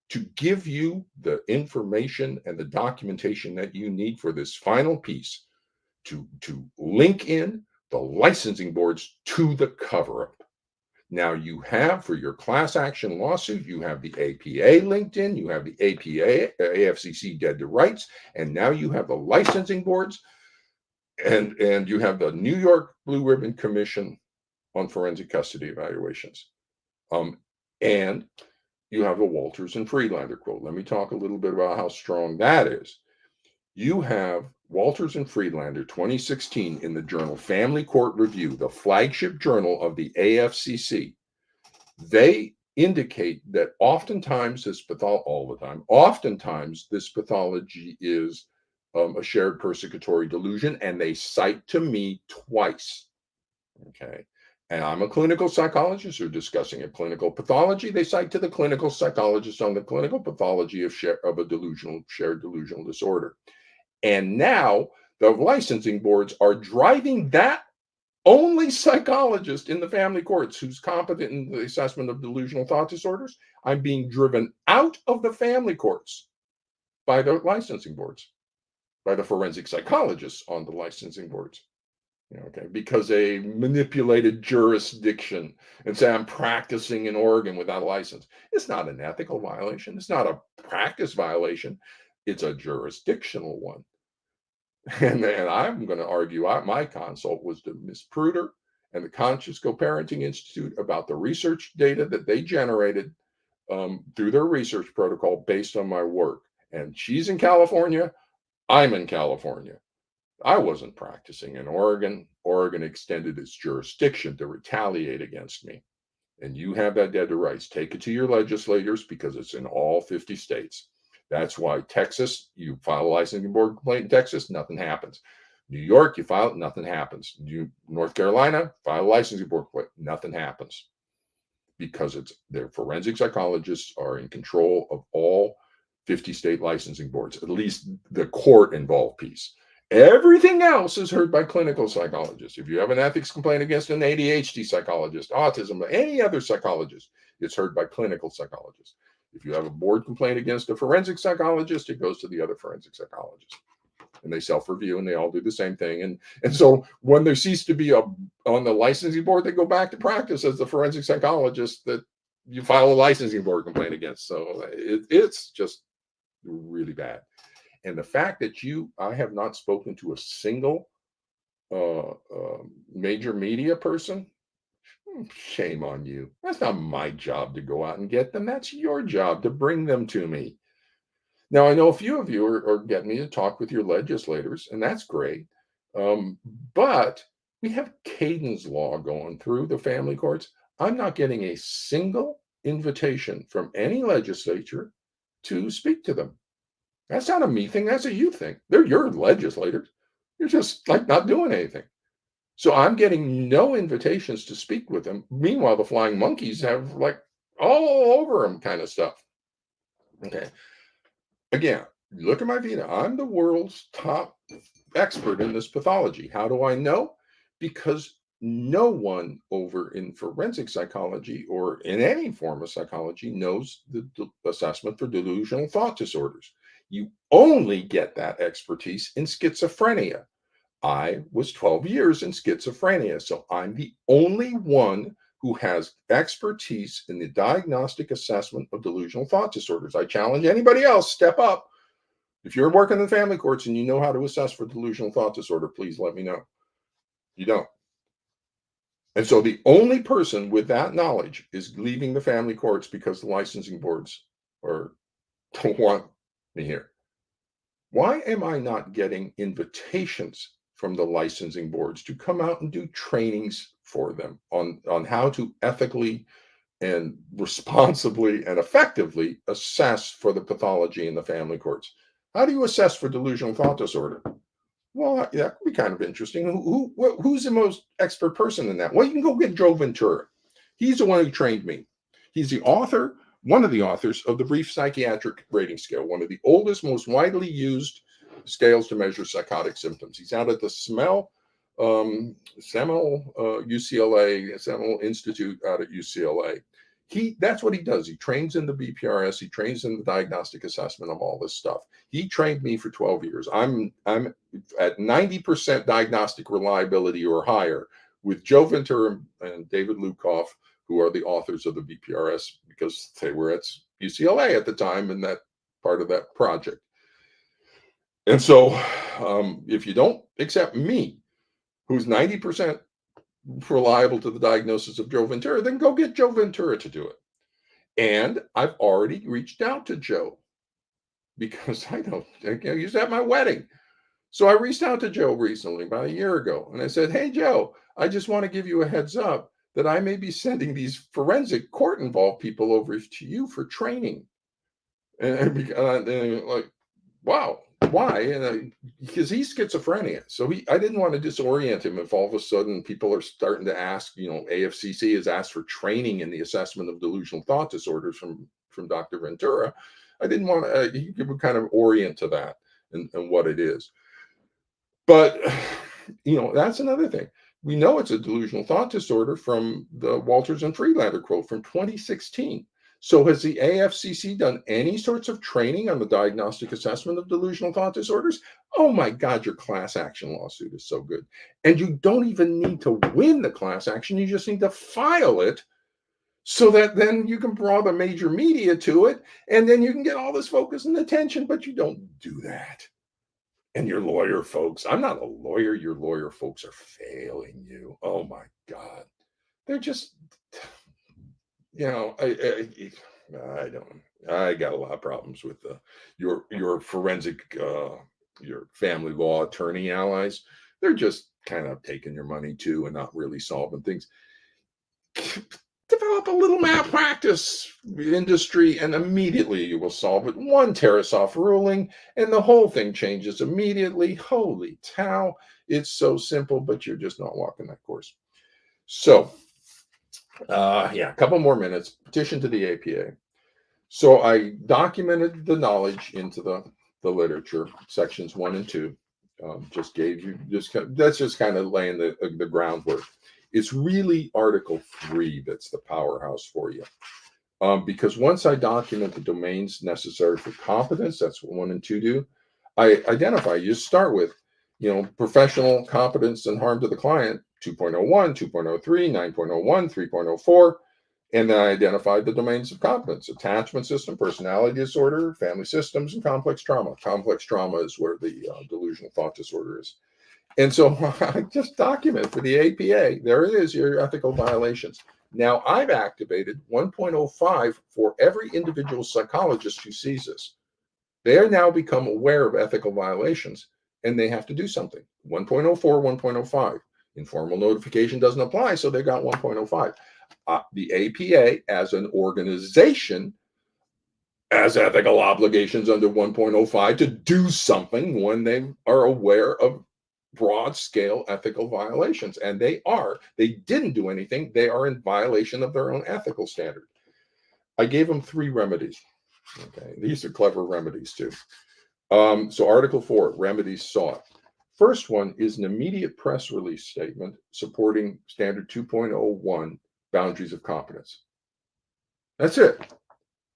to give you the information and the documentation that you need for this final piece to link in the licensing boards to the cover-up. Now you have, for your class action lawsuit, you have the APA linked in, you have the APA, AFCC Dead to Rights, and now you have the licensing boards, and you have the New York Blue Ribbon Commission on Forensic Custody Evaluations. And you have the Walters and Friedlander quote. Let me talk a little bit about how strong that is. You have Walters and Friedlander, 2016, in the journal Family Court Review, the flagship journal of the AFCC, they indicate that oftentimes all the time, oftentimes this pathology is a shared persecutory delusion, and they cite to me twice. Okay. And I'm a clinical psychologist who's discussing a clinical pathology. They cite to the clinical psychologist on the clinical pathology of a shared delusional disorder. And now the licensing boards are driving that only psychologist in the family courts who's competent in the assessment of delusional thought disorders. I'm being driven out of the family courts by the licensing boards, by the forensic psychologists on the licensing boards. Okay, because they manipulated jurisdiction and say I'm practicing in Oregon without a license. It's not an ethical violation. It's not a practice violation. It's a jurisdictional one. And I'm going to argue my consult was to Ms. Pruder and the Conscious Co-Parenting Institute about the research data that they generated through their research protocol based on my work. And she's in California. I'm in California. I wasn't practicing in Oregon. Oregon extended its jurisdiction to retaliate against me. And you have that dead to rights. Take it to your legislators because it's in all 50 states. That's why Texas, you file a licensing board complaint in Texas, nothing happens. New York, you file it, nothing happens. North Carolina, file a licensing board complaint, nothing happens. Because their forensic psychologists are in control of all 50 state licensing boards, at least the court involved piece. Everything else is heard by clinical psychologists. If you have an ethics complaint against an ADHD psychologist, autism, any other psychologist, it's heard by clinical psychologists. If you have a board complaint against a forensic psychologist, it goes to the other forensic psychologists. And they self-review and they all do the same thing. And so when there cease to be on the licensing board, they go back to practice as the forensic psychologist that you file a licensing board complaint against. So it's just really bad. And the fact that I have not spoken to a single major media person, shame on you. That's not my job to go out and get them. That's your job to bring them to me. Now, I know a few of you are getting me to talk with your legislators, and that's great. But we have Cadence law going through the family courts. I'm not getting a single invitation from any legislature to speak to them. That's not a me thing. That's a you thing. They're your legislators. You're just like not doing anything. So I'm getting no invitations to speak with them. Meanwhile, the flying monkeys have like all over them kind of stuff. Okay. Again, look at my Vita. I'm the world's top expert in this pathology. How do I know? Because no one over in forensic psychology or in any form of psychology knows the assessment for delusional thought disorders. You only get that expertise in schizophrenia. I was 12 years in schizophrenia, so I'm the only one who has expertise in the diagnostic assessment of delusional thought disorders. I challenge anybody else, step up. If you're working in the family courts and you know how to assess for delusional thought disorder, please let me know. You don't. And so the only person with that knowledge is leaving the family courts because the licensing boards don't want me here. Why am I not getting invitations from the licensing boards to come out and do trainings for them on how to ethically and responsibly and effectively assess for the pathology in the family courts? How do you assess for delusional thought disorder? Well, that could be kind of interesting. Who's the most expert person in that? Well, you can go get Joe Ventura. He's the one who trained me. He's the author, one of the authors of the Brief Psychiatric Rating Scale, one of the oldest, most widely used scales to measure psychotic symptoms. He's out at the Seminole UCLA, Seminole Institute out at UCLA. That's what he does. He trains in the BPRS. He trains in the diagnostic assessment of all this stuff. He trained me for 12 years. I'm at 90% diagnostic reliability or higher with Joe Ventura and David Lukoff, who are the authors of the BPRS, because they were at UCLA at the time and that part of that project. And so if you don't accept me, who's 90% reliable to the diagnosis of Joe Ventura, then go get Joe Ventura to do it. And I've already reached out to Joe because I know he's at my wedding. So I reached out to Joe recently, about a year ago, and I said, "Hey, Joe, I just want to give you a heads up that I may be sending these forensic court involved people over to you for training." And like, wow, why? Because he's schizophrenia, so I didn't want to disorient him if all of a sudden people are starting to ask. AFCC has asked for training in the assessment of delusional thought disorders from Dr. Ventura. I didn't want to. He would kind of orient to that and what it is. But that's another thing. We know it's a delusional thought disorder from the Walters and Friedlander quote from 2016. So has the AFCC done any sorts of training on the diagnostic assessment of delusional thought disorders? Oh my God, your class action lawsuit is so good. And you don't even need to win the class action. You just need to file it so that then you can draw the major media to it. And then you can get all this focus and attention, but you don't do that. And your lawyer folks, I'm not a lawyer. Your lawyer folks are failing you. Oh my God. They're just, I don't, I got a lot of problems with your forensic, your family law attorney allies. They're just kind of taking your money too and not really solving things. Develop a little malpractice industry and immediately you will solve it. One Tarasoff ruling and the whole thing changes immediately. Holy cow. It's so simple, but you're just not walking that course. So, a couple more minutes. Petition to the APA. So I documented the knowledge into the literature, sections 1 and 2. Just gave you that's just kind of laying the groundwork. It's really Article 3 that's the powerhouse for you. Because once I document the domains necessary for competence, that's what 1 and 2 do. I identify, you start with, professional competence and harm to the client, 2.01, 2.03, 9.01, 3.04. And then I identified the domains of competence: attachment system, personality disorder, family systems, and complex trauma. Complex trauma is where the delusional thought disorder is. And so I just document for the APA. There it is, your ethical violations. Now I've activated 1.05 for every individual psychologist who sees this. They are now become aware of ethical violations and they have to do something. 1.04, 1.05. Informal notification doesn't apply, so they got 1.05. The APA as an organization has ethical obligations under 1.05 to do something when they are aware of broad scale ethical violations. And they didn't do anything. They are in violation of their own ethical standard. I gave them 3 remedies. Okay. These are clever remedies too. So Article 4, remedies sought. First one is an immediate press release statement supporting standard 2.01 boundaries of competence. That's it.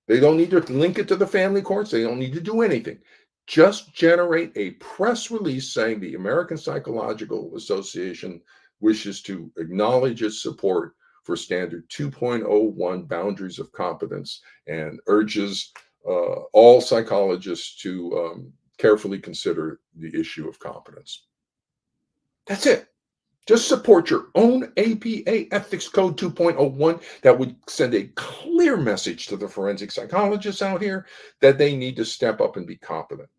They don't need to link it to the family courts. They don't need to do anything. Just generate a press release saying the American Psychological Association wishes to acknowledge its support for standard 2.01 boundaries of competence and urges all psychologists to carefully consider the issue of competence. That's it. Just support your own APA Ethics Code 2.01. That would send a clear message to the forensic psychologists out here that they need to step up and be competent.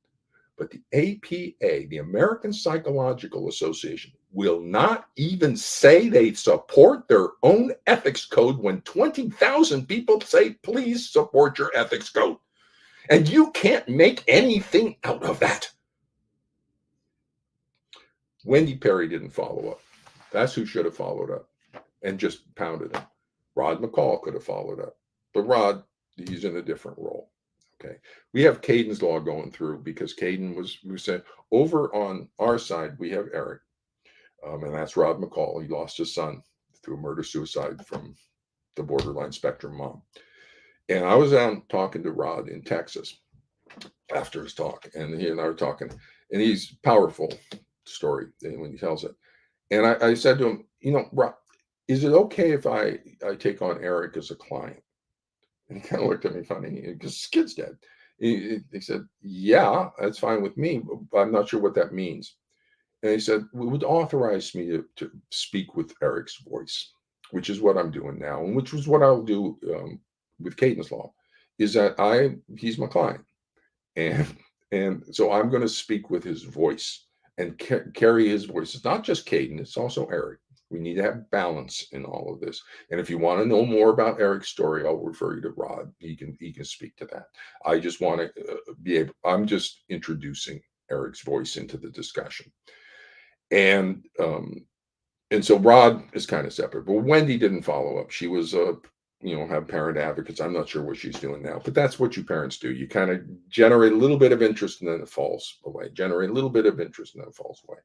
But the APA, the American Psychological Association, will not even say they support their own ethics code when 20,000 people say, please support your ethics code. And you can't make anything out of that. Wendy Perry didn't follow up. That's who should have followed up and just pounded him. Rod McCall could have followed up. But Rod, he's in a different role. Okay. We have Caden's law going through because Caden we said over on our side, we have Eric. And that's Rod McCall. He lost his son through a murder-suicide from the borderline spectrum mom. And I was out talking to Rod in Texas after his talk. And he and I were talking. And he's powerful story when he tells it. And I said to him, Rob, is it okay if I take on Eric as a client? And he kind of looked at me funny because his kid's dead. He said, yeah, that's fine with me, but I'm not sure what that means. And he said, it would authorize me to speak with Eric's voice, which is what I'm doing now, and which was what I'll do with Caden's law, is that he's my client. And so I'm going to speak with his voice and carry his voice. It's not just Caden, it's also Eric. We need to have balance in all of this. And if you want to know more about Eric's story, I'll refer you to Rod. He can speak to that. I just want to be able. I'm just introducing Eric's voice into the discussion, and so Rod is kind of separate. But Wendy didn't follow up. She was have parent advocates. I'm not sure what she's doing now, but that's what you parents do. You kind of generate a little bit of interest and then it falls away. Generate a little bit of interest and then it falls away.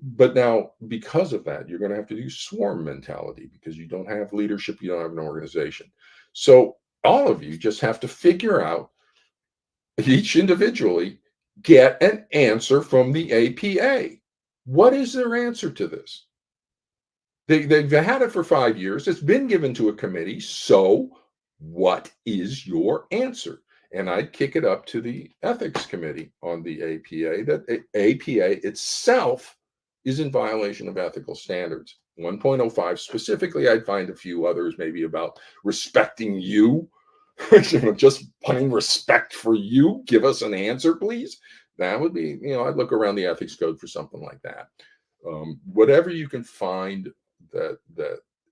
But now, because of that, you're going to have to do swarm mentality because you don't have leadership, you don't have an organization. So all of you just have to figure out each individually get an answer from the APA. What is their answer to this? They've had it for 5 years. It's been given to a committee. So what is your answer? And I'd kick it up to the ethics committee on the APA that APA itself is in violation of ethical standards. 1.05 specifically, I'd find a few others maybe about respecting you, just plain respect for you. Give us an answer, please. That would be, I'd look around the ethics code for something like that. Whatever you can find that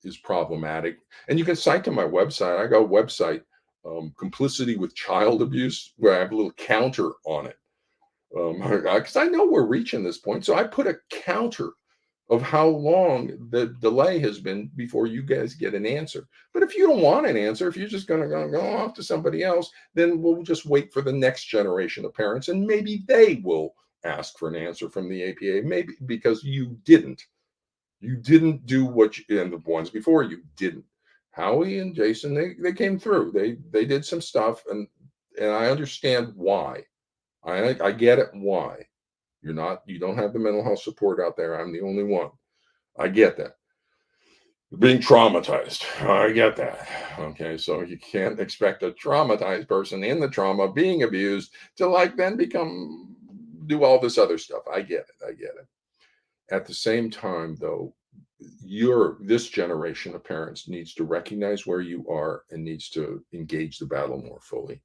is problematic, and you can cite to my website. I got a website, complicity with child abuse, where I have a little counter on it, because I know we're reaching this point. So I put a counter of how long the delay has been before you guys get an answer. But if you don't want an answer, if you're just going to go off to somebody else, then we'll just wait for the next generation of parents, and maybe they will ask for an answer from the APA, maybe because you didn't. You didn't do what you, and the ones before you didn't. Howie and Jason, they came through. They did some stuff, and I understand why. I get it why. You don't have the mental health support out there. I'm the only one. I get that. Being traumatized. I get that. Okay, so you can't expect a traumatized person in the trauma being abused to then do all this other stuff. I get it. I get it. At the same time, though, this generation of parents needs to recognize where you are and needs to engage the battle more fully.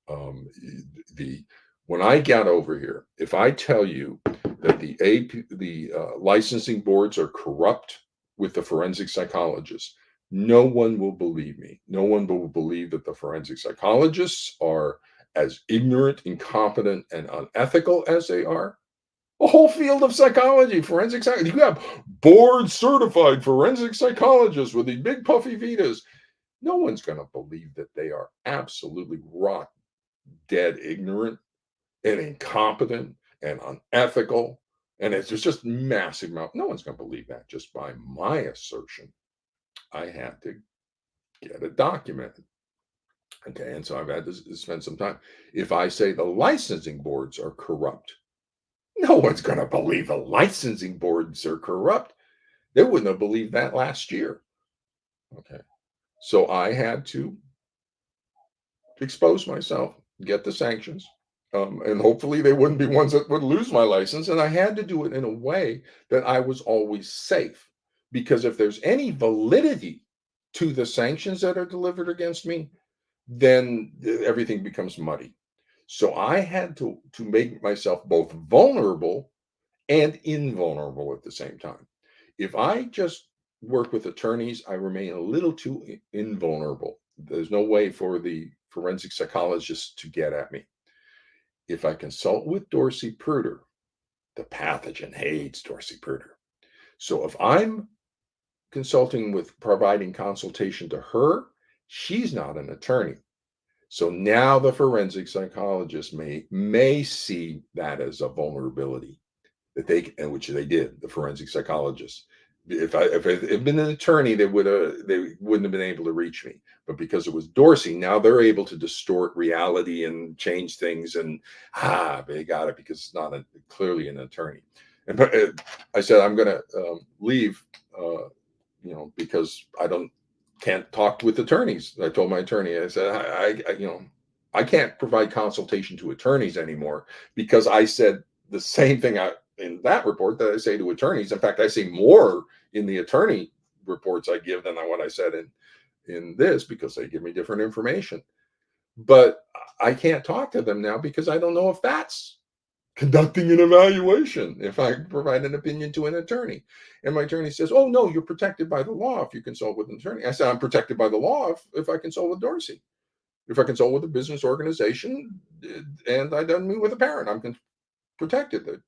The When I got over here, if I tell you that the licensing boards are corrupt with the forensic psychologists, no one will believe me. No one will believe that the forensic psychologists are as ignorant, incompetent, and unethical as they are. A whole field of psychology, forensic psychology. You have board certified forensic psychologists with these big puffy vitas. No one's going to believe that they are absolutely rock dead ignorant and incompetent and unethical. And it's just massive amount. No one's going to believe that just by my assertion. I had to get it documented. Okay. And so I've had to spend some time. If I say the licensing boards are corrupt, no one's going to believe the licensing boards are corrupt. They wouldn't have believed that last year. Okay. So I had to expose myself, get the sanctions, and hopefully they wouldn't be ones that would lose my license. And I had to do it in a way that I was always safe. Because if there's any validity to the sanctions that are delivered against me, then everything becomes muddy. So I had to make myself both vulnerable and invulnerable at the same time. If I just work with attorneys, I remain a little too invulnerable. There's no way for the forensic psychologist to get at me. If I consult with Dorsey Pruder, the pathogen hates Dorsey Pruder. So if I'm providing consultation to her, she's not an attorney. So now the forensic psychologist may see that as a vulnerability which they did, the forensic psychologists. If I had been an attorney, they wouldn't have been able to reach me. But because it was Dorsey, now they're able to distort reality and change things. And they got it because it's not clearly an attorney. And I said I'm going to leave, because can't talk with attorneys. I told my attorney, I said I can't provide consultation to attorneys anymore because I said the same thing in that report that I say to attorneys. In fact, I say more in the attorney reports I give than what I said in this because they give me different information. But I can't talk to them now because I don't know if that's conducting an evaluation if I provide an opinion to an attorney. And my attorney says, "Oh, no, you're protected by the law if you consult with an attorney." I said, "I'm protected by the law if I consult with Dorsey. If I consult with a business organization and I don't meet with a parent, I'm protected."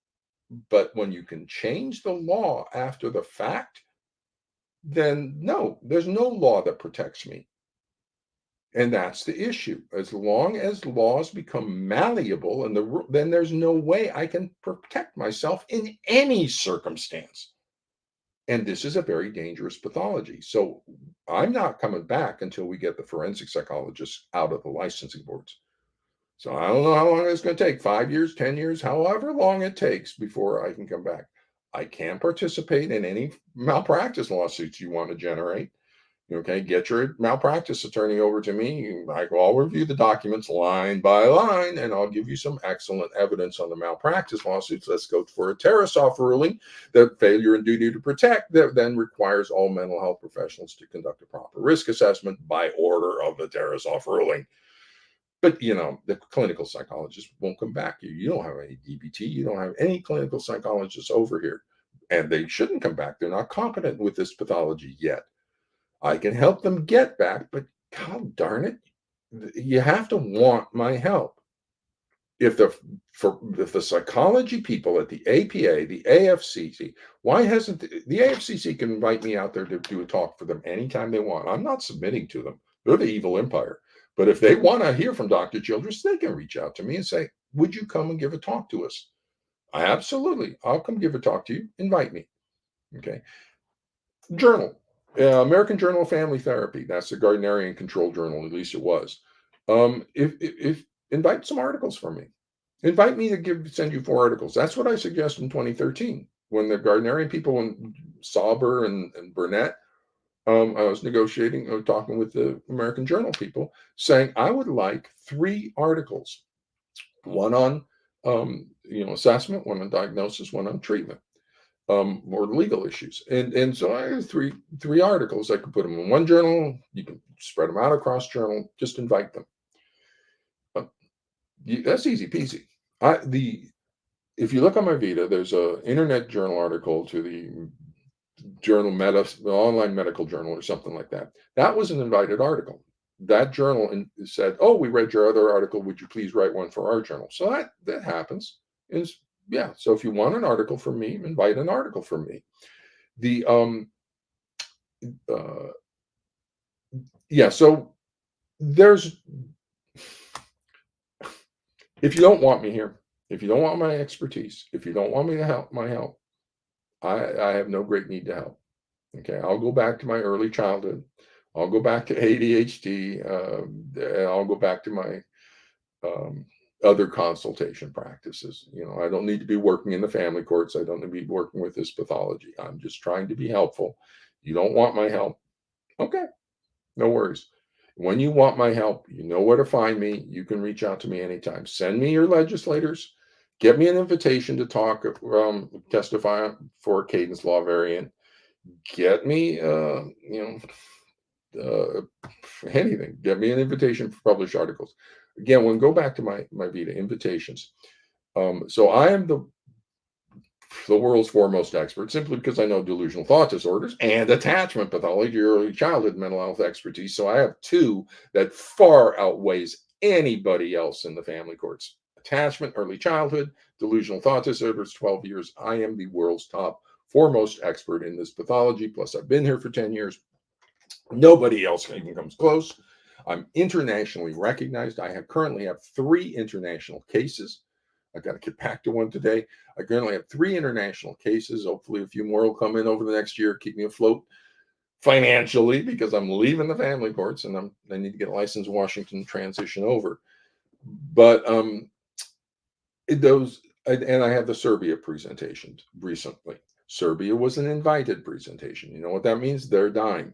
But when you can change the law after the fact, then no, there's no law that protects me. And that's the issue. As long as laws become malleable, then there's no way I can protect myself in any circumstance. And this is a very dangerous pathology. So I'm not coming back until we get the forensic psychologists out of the licensing boards. So I don't know how long it's going to take, 5 years, 10 years, however long it takes before I can come back. I can't participate in any malpractice lawsuits you want to generate. Okay, get your malpractice attorney over to me. I'll review the documents line by line, and I'll give you some excellent evidence on the malpractice lawsuits. Let's go for a Tarasoff ruling, that failure in duty to protect, that then requires all mental health professionals to conduct a proper risk assessment by order of the Tarasoff ruling. But the clinical psychologist won't come back. You don't have any DBT. You don't have any clinical psychologists over here, and they shouldn't come back. They're not competent with this pathology yet. I can help them get back, but God darn it, you have to want my help. If the psychology people at the APA, the AFCC, why hasn't the AFCC can invite me out there to do a talk for them anytime they want? I'm not submitting to them. They're the evil empire. But if they want to hear from Dr. Childress, they can reach out to me and say, "Would you come and give a talk to us?" Absolutely. I'll come give a talk to you. Invite me. Okay. Journal, American Journal of Family Therapy. That's the Gardnerian control journal, at least it was. If invite some articles from me. Invite me to send you 4 articles. That's what I suggested in 2013 when the Gardnerian people, when Sauber and Burnett, I was negotiating, talking with the American Journal people, saying I would like 3 articles, one on assessment, one on diagnosis, one on treatment, or legal issues. And so I have three articles. I could put them in one journal. You can spread them out across journal. Just invite them. Uh, that's easy peasy. If you look on my Vita, there's a internet journal article to the journal the online medical journal or something like that. That was an invited article. That journal said, "Oh, we read your other article. Would you please write one for our journal?" So that happens. Is Yeah. So if you want an article from me, invite an article from me. The uh, yeah. So there's if you don't want me here, if you don't want my expertise, if you don't want me to help my help, I have no great need to help. Okay, I'll go back to my early childhood. I'll go back to ADHD. And I'll go back to my um, other consultation practices. I don't need to be working in the family courts. I don't need to be working with this pathology. I'm just trying to be helpful. You don't want my help? Okay, no worries. When you want my help, you know where to find me. You can reach out to me anytime. Send me your legislators. Get me an invitation to talk, testify for a Cadence Law variant. Get me, anything. Get me an invitation for published articles. Again, when go back to my Vita invitations. So I am the world's foremost expert simply because I know delusional thought disorders and attachment pathology, early childhood mental health expertise. So I have 2 that far outweighs anybody else in the family courts: attachment, early childhood, delusional thought disorders, 12 years. I am the world's top foremost expert in this pathology. Plus, I've been here for 10 years. Nobody else even comes close. I'm internationally recognized. I currently have 3 international cases. I got to get back to one today. I currently have 3 international cases. Hopefully, a few more will come in over the next year, keep me afloat financially, because I'm leaving the family courts and I need to get a license in Washington, transition over. But and I have the Serbia presentation recently. Serbia was an invited presentation. You know what that means? They're dying.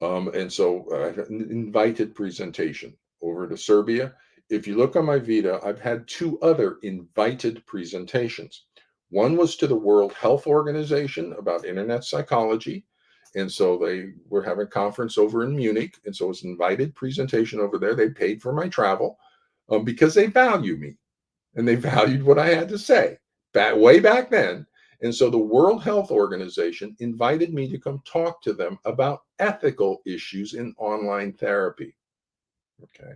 And so an invited presentation over to Serbia. If you look on my Vita, I've had 2 other invited presentations. One was to the World Health Organization about internet psychology. And so they were having a conference over in Munich. And so it was an invited presentation over there. They paid for my travel because they value me. and they valued what I had to say way back then. And so the World Health Organization invited me to come talk to them about ethical issues in online therapy. Okay.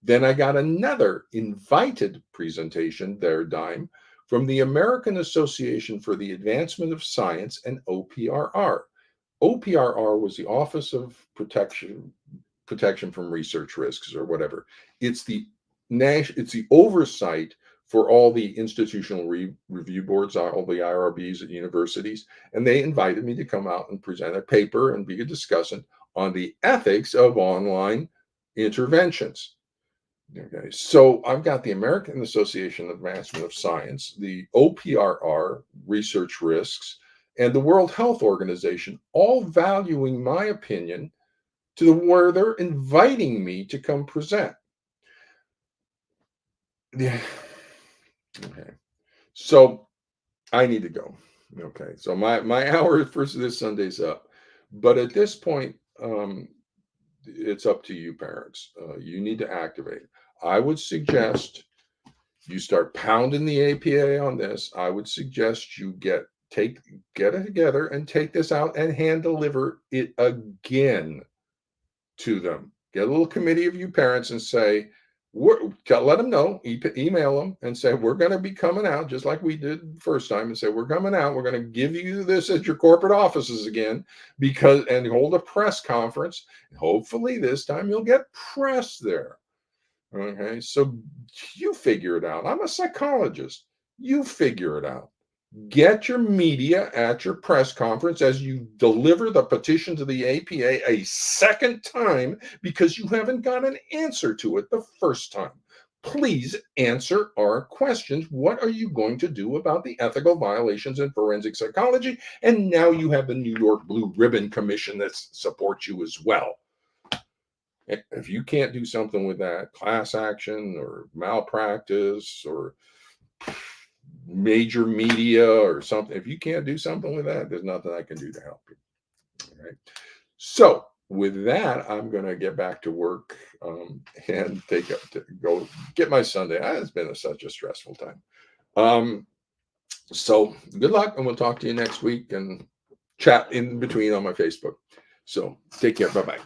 Then I got another invited presentation, their dime, from the American Association for the Advancement of Science and OPRR. OPRR was the Office of Protection from Research Risks or whatever. It's the it's the oversight for all the institutional review boards, all the IRBs at universities, and they invited me to come out and present a paper and be a discussant on the ethics of online interventions. Okay, so I've got the American Association of Advancement of Science, the OPRR, research risks, and the World Health Organization, all valuing my opinion to the where they're inviting me to come present. Yeah. Okay. So I need to go. Okay. So my hour for this Sunday's up. But at this point, it's up to you, parents. You need to activate. I would suggest you start pounding the APA on this. I would suggest you get it together and take this out and hand deliver it again to them. Get a little committee of you parents and say, let them know, email them and say, we're going to be coming out just like we did the first time, and say, we're coming out. We're going to give you this at your corporate offices again, and hold a press conference. Hopefully this time you'll get press there. Okay. So you figure it out. I'm a psychologist. You figure it out. Get your media at your press conference as you deliver the petition to the APA a second time because you haven't got an answer to it the first time. Please answer our questions. What are you going to do about the ethical violations in forensic psychology? And now you have the New York Blue Ribbon Commission that supports you as well. If you can't do something with that, class action or malpractice or major media or something, if you can't do something with that, there's nothing I can do to help you. All right. So with that, I'm going to get back to work and go get my Sunday. It's been such a stressful time. So good luck, and we'll talk to you next week and chat in between on my Facebook. So take care. Bye-bye.